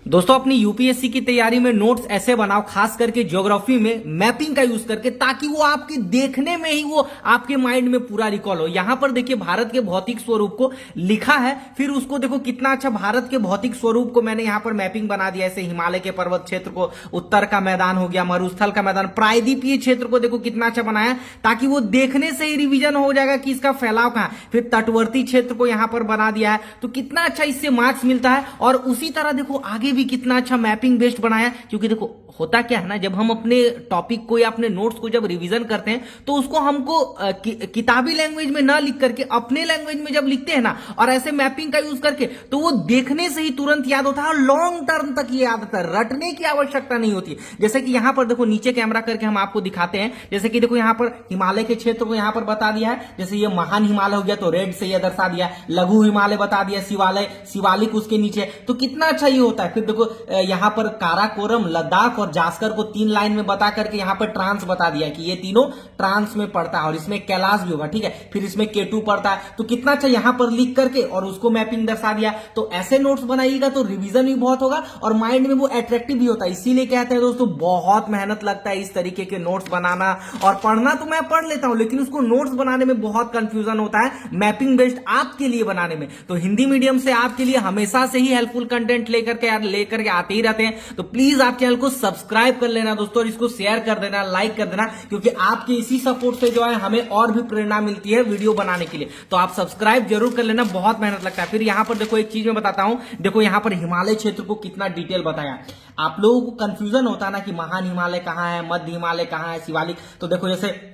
दोस्तों अपनी यूपीएससी की तैयारी में नोट्स ऐसे बनाओ, खास करके ज्योग्राफी में मैपिंग का यूज करके, ताकि वो आपके देखने में ही वो आपके माइंड में पूरा रिकॉल हो। यहां पर देखिए भारत के भौतिक स्वरूप को लिखा है, फिर उसको देखो कितना अच्छा भारत के भौतिक स्वरूप को मैंने यहां पर मैपिंग बना दिया। ऐसे हिमालय के पर्वत क्षेत्र को, उत्तर का मैदान हो गया, मरुस्थल का मैदान, प्रायद्वीपीय क्षेत्र को देखो कितना अच्छा बनाया, ताकि वो देखने से ही रिवीजन हो जाएगा कि इसका फैलाव कहां। फिर तटवर्ती क्षेत्र को यहां पर बना दिया है, तो कितना अच्छा इससे मार्क्स मिलता है। और उसी तरह देखो आगे भी कितना अच्छा मैपिंग बेस्ड बनाया, क्योंकि देखो होता क्या है ना, जब हम अपने टॉपिक को या अपने नोट्स को जब रिवीजन करते हैं तो उसको हमको किताबी लैंग्वेज में ना लिख करके अपने लैंग्वेज में जब लिखते हैं ना, और ऐसे मैपिंग का यूज करके, तो वो देखने से ही तुरंत याद होता है और लॉन्ग टर्म तक ये याद आता है, रटने की आवश्यकता नहीं होती। जैसे कि यहां पर देखो नीचे कैमरा करके हम आपको दिखाते हैं, जैसे कि देखो यहां पर हिमालय के क्षेत्र को यहां पर बता दिया है। जैसे ये महान हिमालय हो गया तो रेड से ये दर्शा दिया, लघु हिमालय बता दिया, शिवालय शिवालिक उसके नीचे, तो कितना अच्छा ये होता है। फिर देखो यहां पर काराकोरम, लद्दाख और जास्कर को 3 लाइन में बता करके यहां पर ट्रांस बता दिया कि ये तीनों ट्रांस में पड़ता है, और इसमें कैलाश भी होगा, ठीक है। फिर इसमें केटू पड़ता है, तो कितना अच्छा यहां पर लिख करके और उसको मैपिंग दर्शा दिया। तो ऐसे नोट्स बनाइएगा तो रिवीजन भी बहुत होगा और माइंड में वो अट्रैक्टिव भी होता है। इसीलिए कहते हैं दोस्तों बहुत मेहनत लगता है इस तरीके के नोट्स बनाना, और पढ़ना तो मैं पढ़ लेता हूं, लेकिन उसको नोट्स बनाने में बहुत कंफ्यूजन होता है, मैपिंग बेस्ड आपके लिए बनाने में। तो हिंदी मीडियम से आपके लिए हमेशा से ही हेल्पफुल कंटेंट लेकर के आते ही रहते हैं। तो प्लीज आप चैनल को सब्सक्राइब कर लेना दोस्तों, और इसको शेयर कर देना, लाइक कर देना, क्योंकि आपके इसी सपोर्ट से जो है हमें और भी प्रेरणा मिलती है वीडियो बनाने के लिए। तो आप सब्सक्राइब जरूर कर लेना, बहुत मेहनत लगता है। फिर यहां पर देखो एक चीज मैं बताता हूं, देखो यहां पर हिमालय क्षेत्र को कितना डिटेल बताया। आप लोगों को कंफ्यूजन होता है ना कि महान हिमालय कहां है, मध्य हिमालय कहां है, शिवालिक। तो देखो जैसे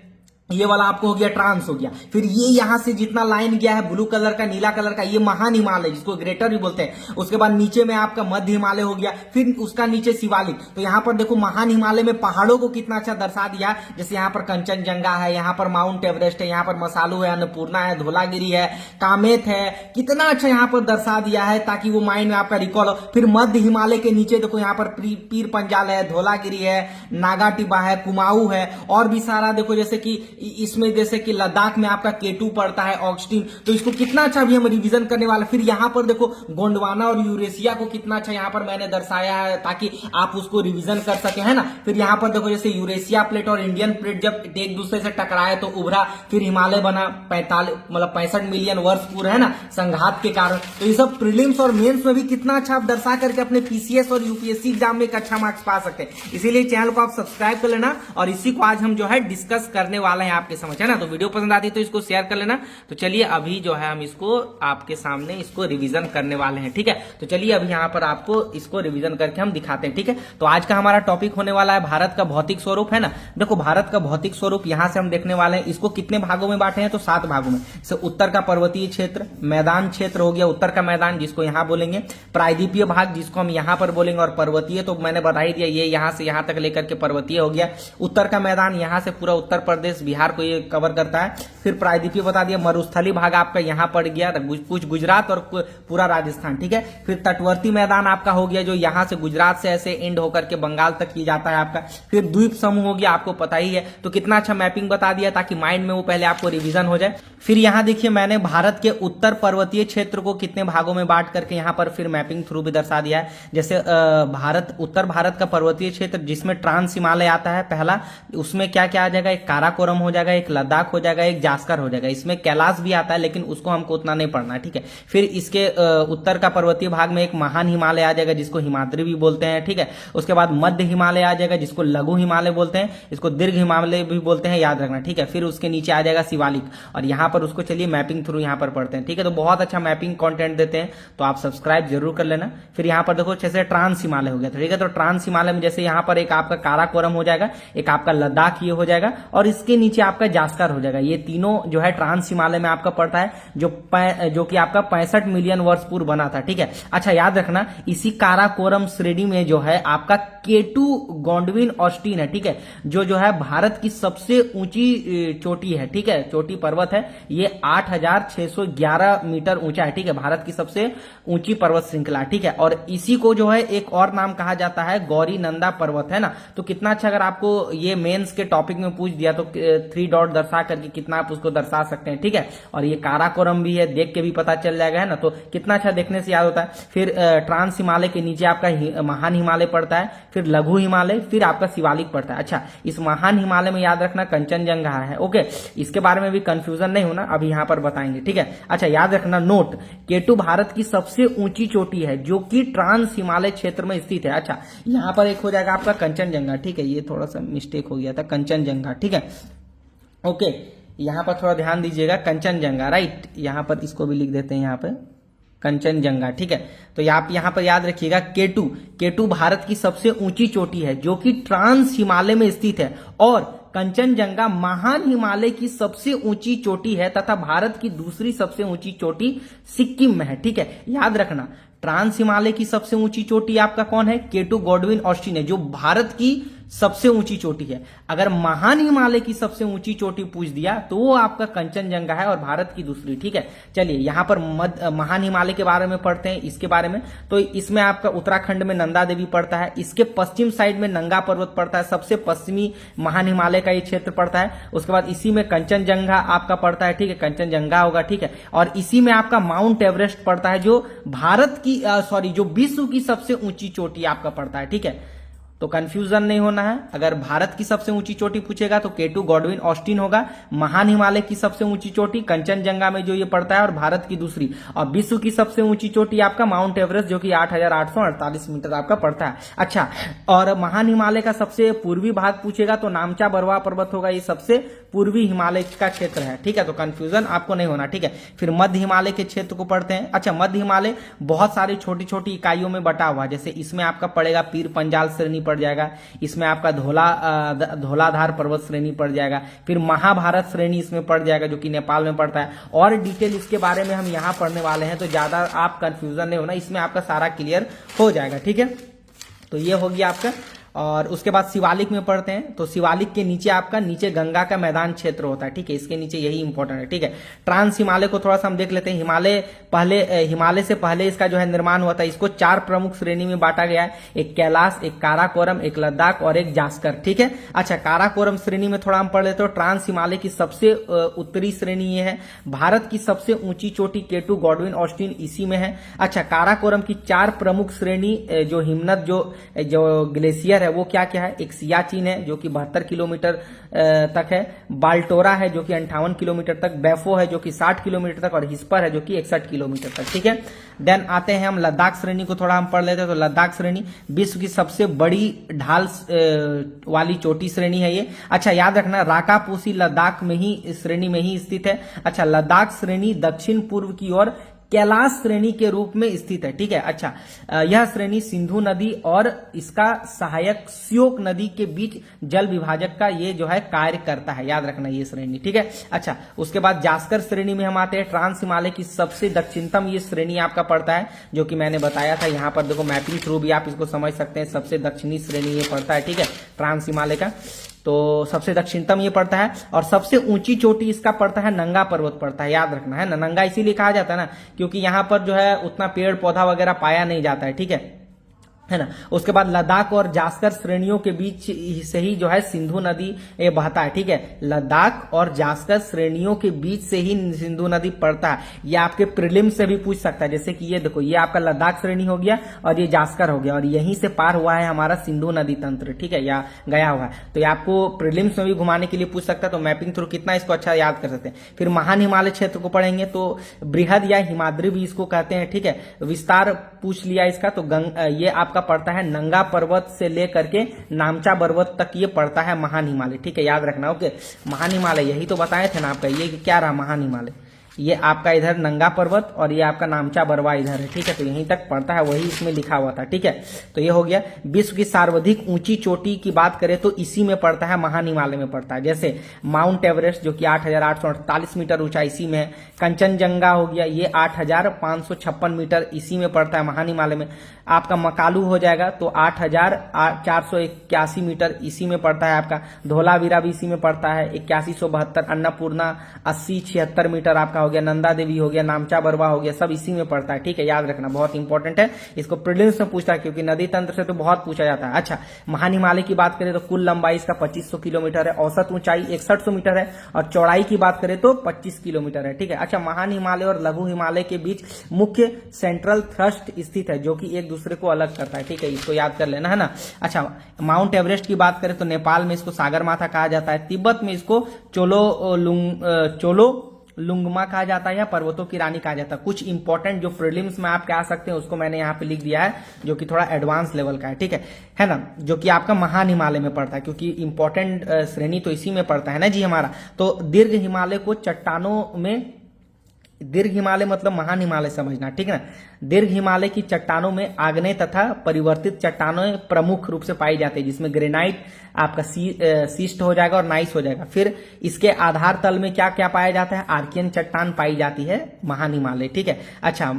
ये वाला आपको हो गया ट्रांस हो गया, फिर ये यहां से जितना लाइन गया है ब्लू कलर का, नीला कलर का, ये महान हिमालय जिसको ग्रेटर भी बोलते हैं। उसके बाद नीचे में आपका मध्य हिमालय हो गया, फिर उसका नीचे शिवालिक। तो यहां पर देखो महान हिमालय में पहाड़ों को कितना अच्छा दर्शा दिया, जैसे यहां पर कंचनजंगा है, यहां पर माउंट एवरेस्ट है, यहां पर मसालू है, अन्नपूर्णा है, धौलागिरी है, कामेत है, कितना अच्छा यहां पर दर्शा दिया है ताकि वो माइंड में आपका रिकॉल हो। फिर मध्य हिमालय के नीचे देखो यहां पर पीर पंजाल है, धौलागिरी है, नागाटिबा है, कुमाऊं है, और भी सारा देखो, जैसे कि इसमें जैसे कि लद्दाख में आपका केटू पड़ता है, ऑक्सटीन। तो इसको कितना अच्छा भी हम रिवीजन करने वाले। फिर यहां पर देखो गोंडवाना और यूरेशिया को कितना अच्छा यहां पर मैंने दर्शाया है ताकि आप उसको रिवीजन कर सके, है ना। फिर यहां पर देखो जैसे यूरेशिया प्लेट और इंडियन प्लेट जब एक दूसरे से टकराए तो उभरा, फिर हिमालय बना 65 मिलियन वर्ष पूर्व, है ना, संघात के कारण। तो ये सब प्रीलिम्स और मेंस में भी कितना अच्छा आप दर्शा करके अपने पीसीएस और यूपीएससी एग्जाम में एक अच्छा मार्क्स पा सकते हैं। इसीलिए चैनल को आप सब्सक्राइब कर लेना, और इसी को आज हम जो है डिस्कस करने वाले हैं आपके समझ, है ना। तो वीडियो पसंद आती है तो इसको शेयर कर लेना। तो चलिए अभी जो है हम इसको आपके सामने इसको रिवीजन करने वाले हैं, ठीक है। तो चलिए अभी यहाँ पर आपको इसको रिवीजन करके हम दिखाते हैं, ठीक है। तो आज का हमारा टॉपिक होने वाला है भारत का भौतिक स्वरूप, है ना। देखो भारत का भौतिक स्वरूप यहां से हम देखने वाले हैं। इसको कितने भागों में बांटे हैं, तो 7 भागों में। जैसे उत्तर का पर्वतीय क्षेत्र, मैदान क्षेत्र हो गया, उत्तर का मैदान जिसको यहां बोलेंगे, प्रायद्वीपीय भाग जिसको हम यहां पर बोलेंगे, और पर्वतीय तो मैंने बता ही दिया, ये यहां से यहां तक लेकर के पर्वतीय हो गया। उत्तर का मैदान यहां से पूरा उत्तर प्रदेश बिहार को ये कवर करता है। फिर प्रायद्वीपीय बता दिया, मरुस्थली भाग आपका यहां पड़ गया, कुछ गुजरात और पूरा राजस्थान, ठीक है। फिर तटवर्ती मैदान आपका हो गया जो यहां से गुजरात से ऐसे एंड होकर के बंगाल तक की जाता है आपका। फिर द्वीप समूह हो गया, आपको पता ही है। तो कितना अच्छा मैपिंग बता दिया ताकि माइंड में वो पहले आपको रिवीजन हो जाए। फिर यहां देखिए मैंने भारत के उत्तर पर्वतीय क्षेत्र को कितने भागों में बांट करके यहां पर फिर मैपिंग थ्रू भी दर्शा दिया है। जैसे उत्तर भारत का पर्वतीय क्षेत्र जिसमें ट्रांस हिमालय आता है पहला, उसमें क्या क्या आ जाएगा, एक काराकोरम हो जाएगा, एक लद्दाख हो जाएगा, एक जास्कर हो जाएगा। इसमें कैलाश भी आता है लेकिन उसको हमको उतना नहीं पढ़ना है, ठीक है। फिर इसके उत्तर का पर्वतीय भाग में एक महान हिमालय आ जाएगा जिसको हिमाद्री भी बोलते हैं, ठीक है। उसके बाद मध्य हिमालय आ जाएगा जिसको लघु हिमालय बोलते हैं, इसको दीर्घ हिमालय भी बोलते हैं, याद रखना, ठीक है। फिर उसके नीचे आ जाएगा शिवालिक, और यहां पर उसको चलिए मैपिंग थ्रू यहां पर पढ़ते हैं, ठीक है। तो बहुत अच्छा मैपिंग कंटेंट देते हैं, तो आप सब्सक्राइब जरूर कर लेना। फिर यहां पर देखो जैसे ट्रांस हिमालय हो गया, ठीक है। तो ट्रांस हिमालय में जैसे यहां पर एक आपका काराकोरम हो जाएगा, एक आपका लद्दाख ये हो जाएगा, और इसके नीचे आपका जास्कर हो जाएगा। ये तीनों जो है ट्रांस हिमालय में आपका पड़ता है, जो कि आपका 65 मिलियन वर्ष पूर्व बना था, ठीक है। अच्छा याद रखना, इसी काराकोरम श्रेणी में जो है आपका केटू गोंडविन ऑस्टिन है, ठीक है, जो है भारत की सबसे ऊंची चोटी है, ठीक है, चोटी पर्वत है। ये 8611 मीटर ऊंचा है, ठीक है, भारत की सबसे ऊंची पर्वत श्रृंखला, ठीक है। और इसी को जो है एक और नाम कहा जाता है गौरी नंदा पर्वत, है ना। तो कितना अच्छा, अगर आपको ये मेंस के टॉपिक में पूछ दिया 3 डॉट दर्शा करके कितना आप उसको दर्शा सकते हैं, ठीक है। और ये काराकोरम भी है, देख के भी पता चल जाएगा, है ना। तो कितना अच्छा देखने से याद होता है। फिर ट्रांस हिमालय के नीचे आपका महान हिमालय पड़ता है, फिर लघु हिमालय, फिर आपका शिवालिक पड़ता है। अच्छा, इस महान हिमालय में याद रखना कंचनजंगा है, ओके। इसके बारे में भी कंफ्यूजन नहीं होना, अभी यहां पर बताएंगे, ठीक है। अच्छा, याद रखना नोट, केटू भारत की सबसे ऊंची चोटी है जो कि ट्रांस हिमालय क्षेत्र में स्थित है। अच्छा, यहां पर एक हो जाएगा आपका कंचनजंगा, ठीक है। ये थोड़ा सा मिस्टेक हो गया था, कंचनजंगा, ठीक है, ओके। यहां पर थोड़ा ध्यान दीजिएगा, कंचनजंगा, राइट। यहां पर इसको भी लिख देते हैं, यहां पर कंचनजंगा, ठीक है। तो आप यहां पर याद रखिएगा केटू, केटू भारत की सबसे ऊंची चोटी है जो कि ट्रांस हिमालय में स्थित है, और कंचनजंगा महान हिमालय की सबसे ऊंची चोटी है तथा भारत की दूसरी सबसे ऊंची चोटी सिक्किम में है, ठीक है। याद रखना, ट्रांस हिमालय की सबसे ऊंची चोटी आपका कौन है? केटू गॉडविन ऑस्टिन है, जो भारत की सबसे ऊंची चोटी है। अगर महान हिमालय की सबसे ऊंची चोटी पूछ दिया तो वो आपका कंचनजंगा है और भारत की दूसरी, ठीक है। चलिए यहां पर महान हिमालय के बारे में पढ़ते हैं, इसके बारे में। तो इसमें आपका उत्तराखंड में नंदा देवी पड़ता है, इसके पश्चिम साइड में नंगा पर्वत पड़ता है, सबसे पश्चिमी महान हिमालय का ये क्षेत्र पड़ता है। उसके बाद इसी में कंचनजंगा आपका पड़ता है, ठीक है, कंचनजंगा होगा, ठीक है। और इसी में आपका माउंट एवरेस्ट पड़ता है, जो भारत की जो विश्व की सबसे ऊंची चोटी आपका पड़ता है, ठीक है। तो कंफ्यूजन नहीं होना है, अगर भारत की सबसे ऊंची चोटी पूछेगा तो केटू गॉडविन ऑस्टिन होगा, महान हिमालय की सबसे ऊंची चोटी कंचनजंगा में जो ये पड़ता है, और भारत की दूसरी, और विश्व की सबसे ऊंची चोटी आपका माउंट एवरेस्ट जो कि 8,848 मीटर आपका पड़ता है। अच्छा, और महान हिमालय का सबसे पूर्वी भाग पूछेगा तो नामचा बरवा पर्वत होगा, ये सबसे पूर्वी हिमालय का क्षेत्र है, ठीक है। तो कंफ्यूजन आपको नहीं होना, ठीक है। फिर मध्य हिमालय के क्षेत्र को पढ़ते हैं। अच्छा, मध्य हिमालय बहुत सारी छोटी छोटी इकाइयों में बटा हुआ है, जैसे इसमें आपका पड़ेगा पीर पंजाल श्रेणी पड़ जाएगा, इसमें आपका धौलाधार पर्वत श्रेणी पड़ जाएगा, फिर महाभारत श्रेणी इसमें पड़ जाएगा जो कि नेपाल में पड़ता है। और डिटेल इसके बारे में हम यहां पढ़ने वाले हैं, तो ज्यादा आप कंफ्यूजन नहीं होना, इसमें आपका सारा क्लियर हो जाएगा, ठीक है। तो ये हो गया आपका। और उसके बाद शिवालिक में पढ़ते हैं, तो शिवालिक के नीचे आपका नीचे गंगा का मैदान क्षेत्र होता है, ठीक है, इसके नीचे यही इंपॉर्टेंट है, ठीक है। ट्रांस हिमालय को थोड़ा सा हम देख लेते हैं। हिमालय से पहले इसका जो है निर्माण हुआ था, इसको 4 प्रमुख श्रेणी में बांटा गया है, एक कैलाश, एक काराकोरम, एक लद्दाख और एक जास्कर, ठीक है। अच्छा, काराकोरम श्रेणी में थोड़ा हम पढ़ लेते हैं। ट्रांस हिमालय की सबसे उत्तरी श्रेणी ये है, भारत की सबसे ऊंची चोटी केटू गॉडविन ऑस्टिन इसी में है। अच्छा, काराकोरम की 4 प्रमुख श्रेणी जो हिमनद जो ग्लेशियर है वो क्या क्या है? एक सियाचिन है जो कि 72 किलोमीटर तक है, बाल्टोरा है जो कि 58 किलोमीटर तक, बैफो है जो कि 60 किलोमीटर तक, और हिस्पर है जो कि 61 किलोमीटर तक, ठीक है। देन आते हैं हम लद्दाख श्रेणी को थोड़ा हम पढ़ लेते हैं। तो लद्दाख श्रेणी विश्व की सबसे बड़ी ढाल वाली चोटी श्रेणी है ये। अच्छा, याद रखना राकापोसी लद्दाख में ही, इस श्रेणी में ही स्थित है। अच्छा, लद्दाख श्रेणी दक्षिण पूर्व की ओर कैलाश श्रेणी के रूप में स्थित है, ठीक है। अच्छा, यह श्रेणी सिंधु नदी और इसका सहायक श्योक नदी के बीच जल विभाजक का ये जो है कार्य करता है, याद रखना ये श्रेणी, ठीक है। अच्छा, उसके बाद जास्कर श्रेणी में हम आते हैं। ट्रांस हिमालय की सबसे दक्षिणतम ये श्रेणी आपका पड़ता है, जो कि मैंने बताया था। यहाँ पर देखो मैपिंग थ्रू भी आप इसको समझ सकते हैं, सबसे दक्षिणी श्रेणी ये पड़ता है, ठीक है, ट्रांस हिमालय का। तो सबसे दक्षिणतम ये पड़ता है, और सबसे ऊंची चोटी इसका पड़ता है नंगा पर्वत पड़ता है, याद रखना है ना। नंगा इसीलिए कहा जाता है ना क्योंकि यहाँ पर जो है उतना पेड़ पौधा वगैरह पाया नहीं जाता है, ठीक है ना। उसके बाद लद्दाख और जास्कर श्रेणियों के बीच से ही जो है सिंधु नदी ये बहता है, ठीक है। लद्दाख और जास्कर श्रेणियों के बीच से ही सिंधु नदी पड़ता है। ये आपके प्रीलिम से भी पूछ सकता है, जैसे कि ये देखो, ये आपका लद्दाख श्रेणी हो गया और ये जास्कर हो गया, और यहीं से पार हुआ है हमारा सिंधु नदी तंत्र, ठीक है, या गया हुआ है। तो ये आपको प्रीलिम्स में भी घुमाने के लिए पूछ सकता है, तो मैपिंग थ्रू कितना इसको अच्छा याद कर सकते हैं। फिर महान हिमालय क्षेत्र को पढ़ेंगे, तो बृहद या हिमाद्री भी इसको कहते हैं, ठीक है। विस्तार पूछ लिया इसका, तो ये आपका पड़ता है नंगा पर्वत से लेकर के नामचा पर्वत तक ये पड़ता है महान हिमालय, ठीक है, याद रखना। ओके, महान हिमालय यही तो बताए थे ना आपका, ये क्या रहा महान हिमालय, ये आपका इधर नंगा पर्वत और ये आपका नामचा बरवा इधर है, ठीक है। तो यहीं तक पड़ता है, वही इसमें लिखा हुआ था, ठीक है। तो ये हो गया। विश्व की सर्वाधिक ऊंची चोटी की बात करें तो इसी में पड़ता है, महान हिमालय में पड़ता है। जैसे माउंट एवरेस्ट जो कि 8,848 मीटर ऊंचाई इसी में है। कंचनजंगा हो गया, ये 8,556 मीटर इसी में पड़ता है, महान हिमालय में। आपका मकालू हो जाएगा तो 8,481 मीटर इसी में पड़ता है आपका। धौलावीरा भी इसी में पड़ता है, 8172। अन्नपूर्णा 8076 मीटर आपका हो गया, नंदा देवी हो गया, नामचा बरवा हो गया, सब इसी में पड़ता है। ठीक है, याद रखना, बहुत इंपॉर्टेंट है, इसको प्रीलिम्स में पूछता है क्योंकि नदी तंत्र से तो बहुत पूछा जाता है। अच्छा, महान हिमालय की बात करें तो कुल लंबाई इसका 2500 किलोमीटर है, औसत ऊंचाई 6100 मीटर है और चौड़ाई की बात करें तो 25 किलोमीटर है। ठीक है, अच्छा, महान हिमालय और लघु हिमालय के बीच मुख्य सेंट्रल थ्रस्ट स्थित है जो कि एक दूसरे को अलग करता है। ठीक है, इसको याद कर लेना है ना। अच्छा, माउंट एवरेस्ट की बात करें तो नेपाल में इसको सागर माथा कहा जाता है, तिब्बत में इसको चोलो लुंगमा कहा जाता है या पर्वतों की रानी कहा जाता है। कुछ इंपॉर्टेंट जो प्रीलिम्स में आप कह सकते हैं उसको मैंने यहाँ पे लिख दिया है जो कि थोड़ा एडवांस लेवल का है ना, जो कि आपका महान हिमालय में पड़ता है क्योंकि इंपॉर्टेंट श्रेणी तो इसी में पड़ता है ना जी हमारा। तो दीर्घ हिमालय को चट्टानों में, दीर्घ हिमालय मतलब महान हिमालय समझना, ठीक है ना। दीर्घ हिमालय की चट्टानों में आग्नेय तथा परिवर्तित चट्टानों प्रमुख रूप से पाई जाती है जिसमें ग्रेनाइट आपका सीस्ट हो जाएगा और नाइस हो जाएगा। फिर इसके आधार तल में क्या क्या पाया जाता है, आर्कियन चट्टान पाई जाती है महान हिमालय। ठीक है, अच्छा,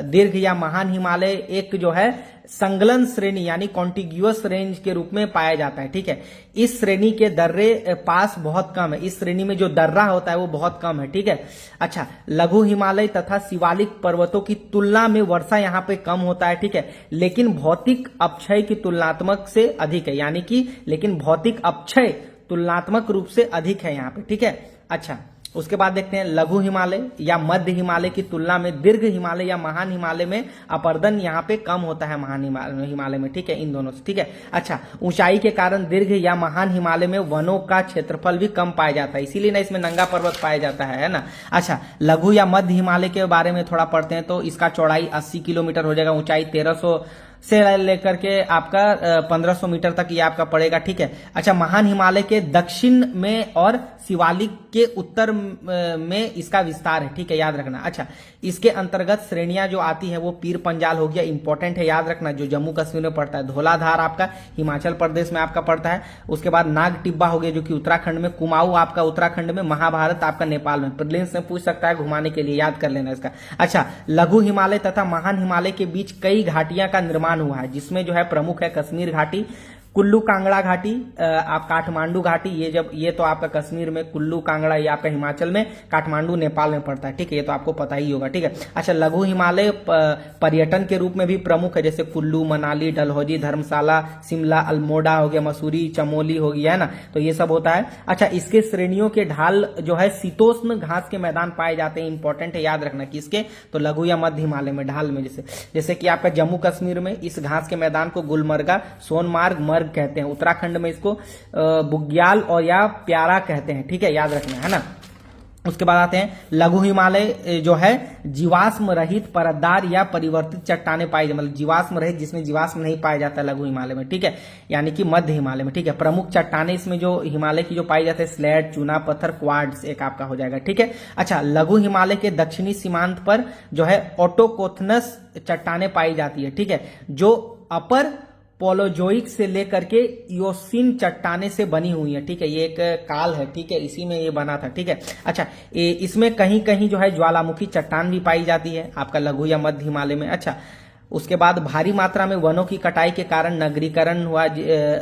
दीर्घ या महान हिमालय एक जो है संगलन श्रेणी यानी कॉन्टिग्यूअस रेंज के रूप में पाया जाता है। ठीक है, इस श्रेणी के दर्रे पास बहुत कम है, इस श्रेणी में जो दर्रा होता है वो बहुत कम है। ठीक है, अच्छा, लघु हिमालय तथा शिवालिक पर्वतों की तुलना में वर्षा यहाँ पे कम होता है। ठीक है, लेकिन भौतिक अपक्षय की तुलनात्मक से अधिक है, यानी कि लेकिन भौतिक अपक्षय तुलनात्मक रूप से अधिक है यहाँ पे। ठीक है, अच्छा, उसके बाद देखते हैं लघु हिमालय या मध्य हिमालय की तुलना में दीर्घ हिमालय या महान हिमालय में अपर्दन यहाँ पे कम होता है महान हिमालय में। ठीक है, इन दोनों से। ठीक है, अच्छा, ऊंचाई के कारण दीर्घ या महान हिमालय में वनों का क्षेत्रफल भी कम पाया जाता है, इसीलिए ना इसमें नंगा पर्वत पाया जाता है ना। अच्छा, लघु या मध्य हिमालय के बारे में थोड़ा पढ़ते हैं तो इसका चौड़ाई 80 किलोमीटर हो जाएगा, ऊंचाई 1300 से लेकर के आपका 1500 मीटर तक ये आपका पड़ेगा। ठीक है, अच्छा, महान हिमालय के दक्षिण में और शिवालिक के उत्तर में इसका विस्तार है। ठीक है, याद रखना। अच्छा, इसके अंतर्गत श्रेणियां जो आती है वो पीर पंजाल हो गया, इंपॉर्टेंट है, याद रखना, जो जम्मू कश्मीर में पड़ता है। धौलाधार आपका हिमाचल प्रदेश में आपका पड़ता है। उसके बाद नाग टिब्बा हो गया जो कि उत्तराखंड में, कुमाऊं आपका उत्तराखंड में, महाभारत आपका नेपाल में। प्रीलिम्स में पूछ सकता है घुमाने के लिए, याद कर लेना इसका। अच्छा, लघु हिमालय तथा महान हिमालय के बीच कई घाटियां का निर्माण हुआ है जिसमें जो है प्रमुख है कश्मीर घाटी, कुल्लू कांगड़ा घाटी, आप काठमांडू घाटी, ये तो आपका कश्मीर में, कुल्लू कांगड़ा ये आपका हिमाचल में, काठमांडू नेपाल में पड़ता है। ठीक है, ये तो आपको पता ही होगा। ठीक है, अच्छा, लघु हिमालय पर्यटन के रूप में भी प्रमुख है, जैसे कुल्लू, मनाली, डलहौजी, धर्मशाला, शिमला, अल्मोड़ा हो गया, मसूरी, चमोली हो गया, है ना, तो ये सब होता है। अच्छा, इसके श्रेणियों के ढाल जो है शीतोष्ण घास के मैदान पाए जाते हैं, इंपॉर्टेंट है, याद रखना किसके, तो लघु या मध्य हिमालय में ढाल में, जैसे कि आपका जम्मू कश्मीर में इस घास के मैदान को गुलमर्गा, सोनमार्ग, मर्ग कहते हैं। उत्तराखंड में इसको बुग्याल और या प्यारा कहते हैं। ठीक है, याद रखना है ना। उसके बाद आते हैं लघु हिमालय जो है जीवाश्म रहित परतदार या परिवर्तित चट्टाने पाई जाती, मतलब जीवाश्म रहित जिसमें जीवाश्म नहीं पाया जाता लघु हिमालय में। ठीक है, यानी कि मध्य हिमालय में। ठीक है, प्रमुख चट्टाने इसमें जो हिमालय की जो पाई जाती है स्लेट, चूना पत्थर, क्वार्ट्ज एक आपका हो जाएगा। ठीक है, अच्छा, लघु हिमालय के दक्षिणी सीमांत पर जो है ऑटोकोथनस चट्टाने पाई जाती है। ठीक है, जो अपर पोलोजोइक से लेकर के इयोसिन चट्टाने से बनी हुई है। ठीक है, ये एक काल है। ठीक है, इसी में ये बना था। ठीक है, अच्छा, इसमें कहीं कहीं जो है ज्वालामुखी चट्टान भी पाई जाती है आपका लघु या मध्य हिमालय में। अच्छा, उसके बाद भारी मात्रा में वनों की कटाई के कारण नगरीकरण हुआ,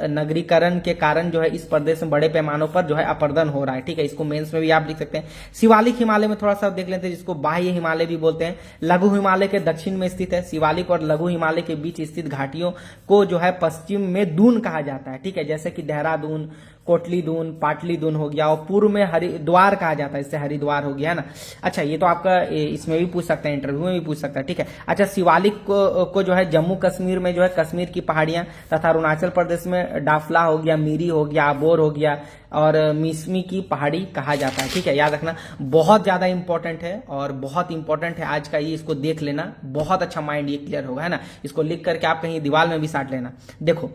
नगरीकरण के कारण जो है इस प्रदेश में बड़े पैमानों पर जो है अपर्दन हो रहा है। ठीक है, इसको मेंस में भी आप लिख सकते हैं। शिवालिक हिमालय में थोड़ा सा देख लेते हैं जिसको बाह्य हिमालय भी बोलते हैं। लघु हिमालय के दक्षिण में स्थित है, शिवालिक और लघु हिमालय के बीच स्थित घाटियों को जो है पश्चिम में दून कहा जाता है। ठीक है, जैसे कि देहरादून, कोटली दून, पाटली दून हो गया, और पूर्व में हरिद्वार कहा जाता है, इससे हरिद्वार हो गया, है ना। अच्छा, ये तो आपका इसमें भी पूछ सकता है, इंटरव्यू में भी पूछ सकता है। ठीक है, अच्छा, शिवालिक को जो है जम्मू कश्मीर में जो है कश्मीर की पहाड़ियां तथा अरुणाचल प्रदेश में डाफला हो गया, मीरी हो गया, अबोर हो गया और मिसमी की पहाड़ी कहा जाता है। ठीक है, याद रखना, बहुत ज्यादा इंपॉर्टेंट है और बहुत इंपॉर्टेंट है आज का ये, इसको देख लेना, बहुत अच्छा माइंड ये क्लियर होगा, है ना। इसको लिख करके आप कहीं दीवार में भी साट लेना। देखो,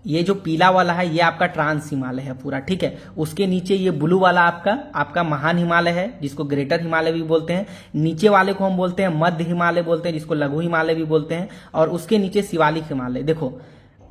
ये जो पीला वाला है ये आपका ट्रांस हिमालय है पूरा। ठीक है, उसके नीचे ये ब्लू वाला आपका महान हिमालय है जिसको ग्रेटर हिमालय भी बोलते हैं। नीचे वाले को हम बोलते हैं मध्य हिमालय बोलते हैं, जिसको लघु हिमालय भी बोलते हैं, और उसके नीचे शिवालिक हिमालय। देखो,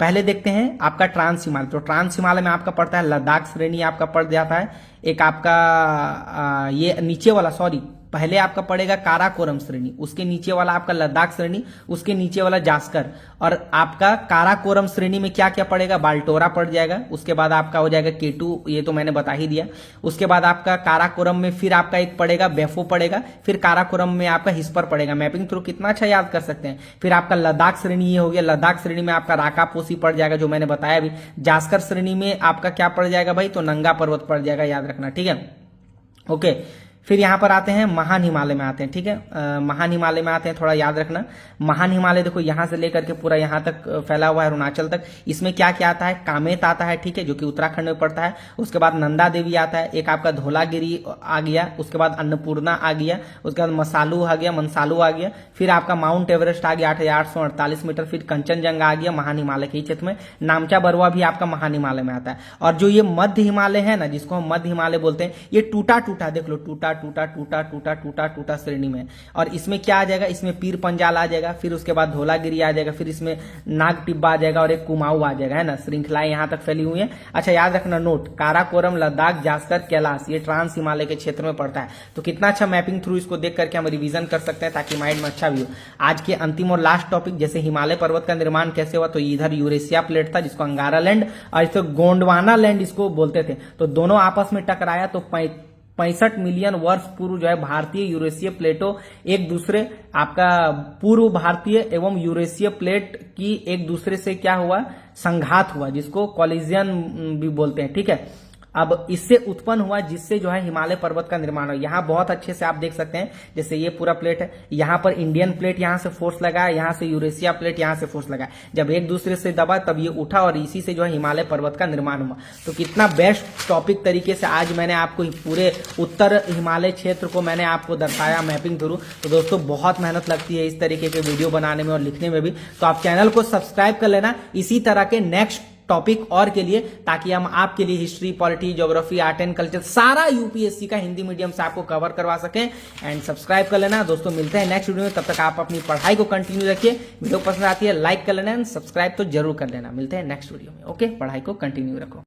पहले देखते हैं आपका ट्रांस हिमालय। तो ट्रांस हिमालय में आपका पड़ता है लद्दाख श्रेणी आपका पड़ जाता है। एक आपका ये नीचे वाला, सॉरी पहले आपका पड़ेगा काराकोरम श्रेणी, उसके नीचे वाला आपका लद्दाख श्रेणी, उसके नीचे वाला जास्कर, और आपका काराकोरम श्रेणी में क्या क्या पड़ेगा, बाल्टोरा पड़ जाएगा, उसके बाद आपका हो जाएगा K2, ये तो मैंने बता ही दिया। उसके बाद आपका काराकोरम में फिर आपका एक पड़ेगा बेफो पड़ेगा, फिर काराकोरम में आपका हिस्पर पड़ेगा। मैपिंग थ्रू कितना अच्छा याद कर सकते हैं। फिर आपका लद्दाख श्रेणी ये हो गया, लद्दाख श्रेणी में आपका राकापोसी पड़ जाएगा जो मैंने बताया अभी। जास्कर श्रेणी में आपका क्या पड़ जाएगा भाई, तो नंगा पर्वत पड़ जाएगा, याद रखना, ठीक है। ओके, फिर यहां पर आते हैं महान हिमालय में आते हैं, ठीक है। महान हिमालय में आते हैं, थोड़ा याद रखना। महान हिमालय देखो यहां से लेकर के पूरा यहां तक फैला हुआ है, अरुणाचल तक। इसमें क्या क्या आता है, कामेत आता है, ठीक है, जो कि उत्तराखंड में पड़ता है। उसके बाद नंदा देवी आता है, एक आपका धौलागिरी आ गया, उसके बाद अन्नपूर्णा आ गया, उसके बाद मसालू आ गया, मनसालू आ गया, फिर आपका माउंट एवरेस्ट आ गया 8,848 मीटर, फिर कंचनजंगा आ गया महान हिमालय के क्षेत्र में। नामचा बरवा भी आपका महान हिमालय में आता है। और जो ये मध्य हिमालय है ना, जिसको हम मध्य हिमालय बोलते हैं, ये टूटा टूटा, देख लो, टूटा टूटा टूटा टूटा टूटा टूटा श्रेणी में। और इसमें क्या आ जाएगा, इसमें पीर पंजाल आ जाएगा, फिर उसके बाद धौलागिरी आ जाएगा, फिर इसमें नाग टिब्बा आ जाएगा और एक कुमाऊं आ जाएगा, है ना। श्रृंखलाएं यहां तक फैली हुई है। अच्छा याद रखना नोट, काराकोरम, लद्दाख, जास्कर, कैलाश, ये ट्रांस हिमालय के क्षेत्र में पड़ता है। तो कितना अच्छा मैपिंग थ्रू इसको देख करके हम रिवीजन कर सकते हैं ताकि माइंड में अच्छा भी हो। आज के अंतिम और लास्ट टॉपिक, जैसे हिमालय पर्वत का निर्माण कैसे हुआ, तो इधर यूरेशिया प्लेट था जिसको अंगारा लैंड और इसको गोंडवाना लैंड इसको बोलते थे। तो दोनों आपस में टकराया तो 65 मिलियन वर्ष पूर्व जो है भारतीय यूरेशिया प्लेटों एक दूसरे, आपका पूर्व भारतीय एवं यूरेशिया प्लेट की एक दूसरे से क्या हुआ, संघात हुआ, जिसको कॉलिजन भी बोलते हैं, ठीक है। अब इससे उत्पन्न हुआ जिससे जो है हिमालय पर्वत का निर्माण हो। यहाँ बहुत अच्छे से आप देख सकते हैं, जैसे ये पूरा प्लेट है, यहाँ पर इंडियन प्लेट यहाँ से फोर्स लगा है, यहाँ से यूरेशिया प्लेट यहाँ से फोर्स लगा है। जब एक दूसरे से दबा तब ये उठा और इसी से जो है हिमालय पर्वत का निर्माण हुआ। तो कितना बेस्ट टॉपिक तरीके से आज मैंने आपको पूरे उत्तर हिमालय क्षेत्र को मैंने आपको दर्शाया मैपिंग थ्रू। तो दोस्तों बहुत मेहनत लगती है इस तरीके के वीडियो बनाने में और लिखने में भी, तो आप चैनल को सब्सक्राइब कर लेना इसी तरह के नेक्स्ट टॉपिक और के लिए, ताकि हम आपके लिए history, polity, geography, art and culture सारा यूपीएससी का हिंदी मीडियम से आपको कवर करवा सकें। एंड सब्सक्राइब कर लेना दोस्तों। मिलते हैं नेक्स्ट वीडियो में, तब तक आप अपनी पढ़ाई को कंटिन्यू रखिए। वीडियो पसंद आती है लाइक कर लेना एंड सब्सक्राइब तो जरूर कर लेना। मिलते हैं नेक्स्ट वीडियो में। ओके, पढ़ाई को कंटिन्यू रखो।